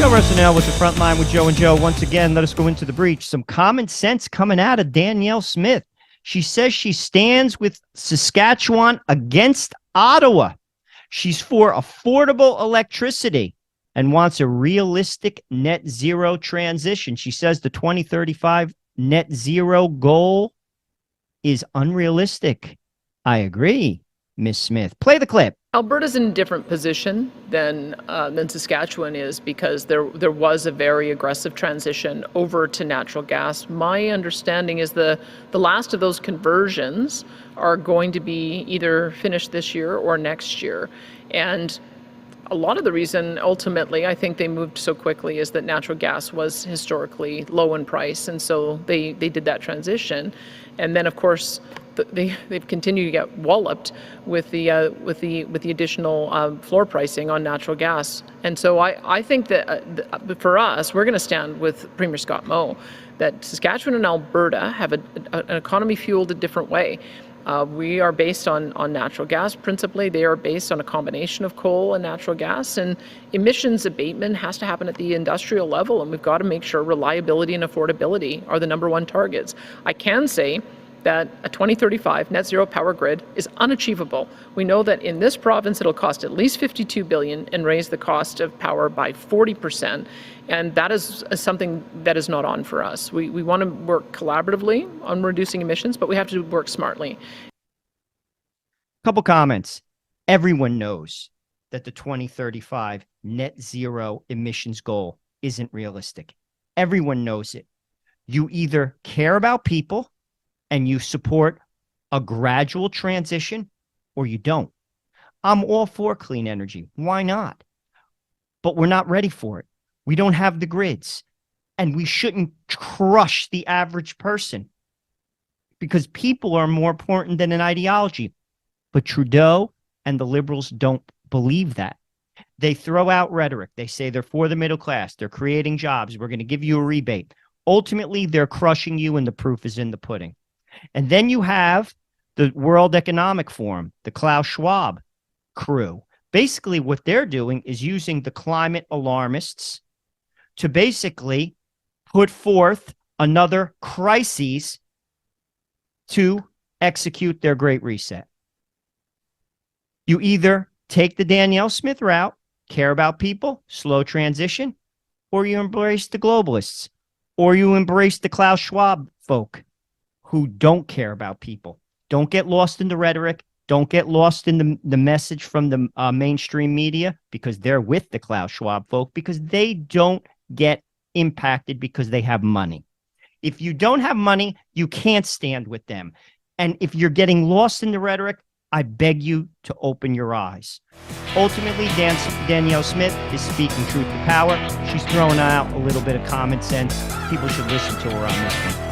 Danielle Rosanelle with the front line with Joe and Joe. Once again, let us go into the breach. Some common sense coming out of Danielle Smith. She says she stands with Saskatchewan against Ottawa. She's for affordable electricity and wants a realistic net zero transition. She says the 2035 net zero goal is unrealistic. I agree, Ms. Smith. Play the clip. Alberta's in a different position than Saskatchewan is because there was a very aggressive transition over to natural gas. My understanding is the last of those conversions are going to be either finished this year or next year. And a lot of the reason, ultimately, I think they moved so quickly is that natural gas was historically low in price, and so they did that transition. And then, of course, they've continued to get walloped with the additional floor pricing on natural gas. And so I think that for us, we're going to stand with Premier Scott Moe that Saskatchewan and Alberta have an economy fueled a different way. We are based on natural gas principally. They are based on a combination of coal and natural gas, and emissions abatement has to happen at the industrial level, and we've got to make sure reliability and affordability are the number one targets. I can say that a 2035 net zero power grid is unachievable. We know that in this province it'll cost at least $52 billion and raise the cost of power by 40%, and that is something that is not on for us. We want to work collaboratively on reducing emissions, but we have to work smartly. Couple comments. Everyone knows that the 2035 net zero emissions goal isn't realistic. Everyone knows it. You either care about people and you support a gradual transition, or you don't. I'm all for clean energy. Why not? But we're not ready for it. We don't have the grids. And we shouldn't crush the average person because people are more important than an ideology. But Trudeau and the Liberals don't believe that. They throw out rhetoric. They say they're for the middle class. They're creating jobs. We're going to give you a rebate. Ultimately, they're crushing you, and the proof is in the pudding. And then you have the World Economic Forum, the Klaus Schwab crew. Basically, what they're doing is using the climate alarmists to basically put forth another crisis to execute their Great Reset. You either take the Danielle Smith route, care about people, slow transition, or you embrace the globalists, or you embrace the Klaus Schwab folk who don't care about people. Don't get lost in the rhetoric. Don't get lost in the message from the mainstream media, because they're with the Klaus Schwab folk, because they don't get impacted because they have money. If you don't have money, you can't stand with them. And if you're getting lost in the rhetoric, I beg you to open your eyes. Ultimately, Danielle Smith is speaking truth to power. She's throwing out a little bit of common sense. People should listen to her on this one.